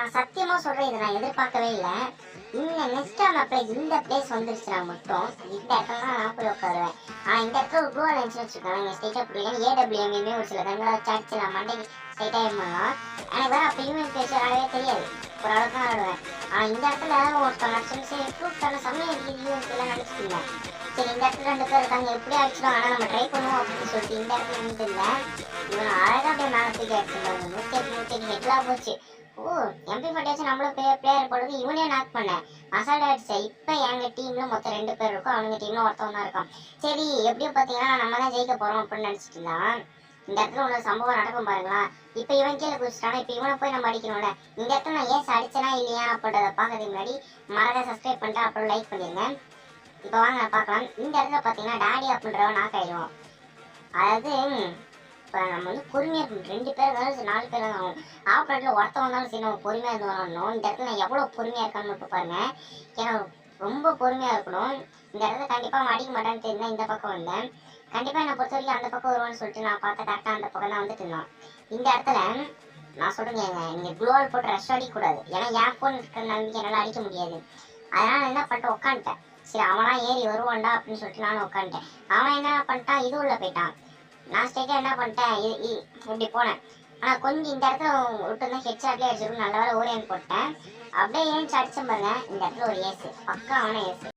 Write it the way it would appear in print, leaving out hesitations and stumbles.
நான் சத்தியமா சொல்றேன், இதை நான் எதிர்பார்க்கவே இல்லை. இந்த நெக்ஸ்ட் மேப்ல இந்த பிளேஸ் வந்துருச்சுனா மட்டும் இந்த இடத்துல தான் நான் போய் உட்காருவேன். இந்த இடத்துல ஒரு ப்ளூ அலைன்ஸ் வச்சிருக்காங்க, நீங்க ஸ்ட்ரெயிட்டா பிடிக்கலாம். ஏடபிள்யூஎம்மே ஒரு சில கண்களை சாட்சி நான் மண்டைக்கு ஸ்ட்ரெயிட்டா ஏம் பண்ணலாம். எனக்கு வேற அப்ப யூஎம் பேச்சு விளையாடவே தெரியாது, ஒரு அளவுக்கு தான் விளையாடுவேன். இந்த இடத்துல ஒருத்தவங்க சொல்லி ஃப்ரூட்கான சமையல் யூஎம் எல்லாம் நினைச்சிட்டு இருந்தேன். சரி, இந்த இடத்துல 2 பேர் இருக்காங்க, எப்படி அடிச்சிடும், ஆனால் நம்ம ட்ரை பண்ணுவோம் அப்படின்னு சொல்லிட்டு இந்த இடத்துல நின்று இருந்தேன். இவன் அழகா அப்படியே மேலே தூக்கி அடிச்சிருந்தாங்க. 108 ஹெட்லாம் போச்சு. ஓ, MP40 வச்சு நம்மளும் பிளேயர் போடுறது இவனே நாக் பண்ணேன். அசால்ட் ஆயிடுச்சு. இப்போ எங்க டீம்ல மொத்தம் 2 பேர் இருக்கும், அவனுங்க டீம்ல ஒருத்தவன் தான் இருக்கான். சரி, எப்படியும் பார்த்தீங்கன்னா நம்ம தான் ஜெயிக்க போறோம் அப்படின்னு நினைச்சிட்டு இருந்தான். இந்த இடத்துல ஒரு சம்பவம் நடக்கும் பாருங்களா. இப்ப இவன் கீழே குதிச்சிட்டானா, இப்ப இவனை போய் நம்ம அடிக்கணும்ல. இந்த இடத்துல நான் ஏன் அடிச்சனா இல்லையா அப்படின்றத பார்க்கறதுக்கு முன்னாடி மறக்காம சப்ஸ்கிரைப் பண்ணிட்டு அப்புறம் லைக் பண்ணிருங்க. இப்போ வாங்க பார்க்கலாம். இந்த இடத்துல பார்த்தீங்கன்னா டாடி அப்படின்றவன் நாக் ஆயிடுவோம். அதாவது இப்போ நம்ம வந்து பொறுமையாக இருக்கணும். 2 பேர் இருந்தாலும் 4 பேர் ஆகும். ஆப்பரேட்டில் ஒருத்தவங்க இருந்தாலும் சரி, நம்ம பொறுமையாக இருந்து வரணும். இந்த இடத்துல நான் எவ்வளோ பொறுமையாக இருக்கான்னு மட்டும் பாருங்க. ஏன்னா ரொம்ப பொறுமையாக இருக்கணும். இந்த இடத்துல கண்டிப்பாக அடிக்க மாட்டான்னு தெரிஞ்சா இந்த பக்கம் வந்தேன். கண்டிப்பாக என்னை பொறுத்த வரைக்கும் அந்த பக்கம் வருவான்னு சொல்லிட்டு நான் பார்த்தா கரெக்டாக அந்த பக்கம் தான் வந்துட்டு இருந்தான். இந்த இடத்துல நான் சொல்றேங்க, நீங்க குளோவால் போட்டு ரஷ் அடிக்கக்கூடாது. ஏன்னா என் ஃபோன் இருக்கிற நம்பிக்கை என்னால் அடிக்க முடியாது. அதனால என்ன பண்ணிட்டு உட்காந்துட்டேன். சரி, அவனா ஏறி வருவான்டா அப்படின்னு சொல்லிட்டு நானும் உட்காந்துட்டேன். அவன் என்ன பண்ணிட்டான், இது உள்ள போயிட்டான். நான் ஸ்ட்ரைட்டாக என்ன பண்ணிட்டேன், இப்படி போனேன். ஆனால் கொஞ்சம் இந்த இடத்துல விட்டு தான் ஹெட்ஷாட்லேயே அடிச்சிருக்கும். நல்ல வேலை ஓரியன் போட்டேன். அப்படியே ஏன்ச்சு அடிச்சேன் பாருங்க. இந்த இடத்துல ஒரு ஏசு பக்கா அவனே ஏசு.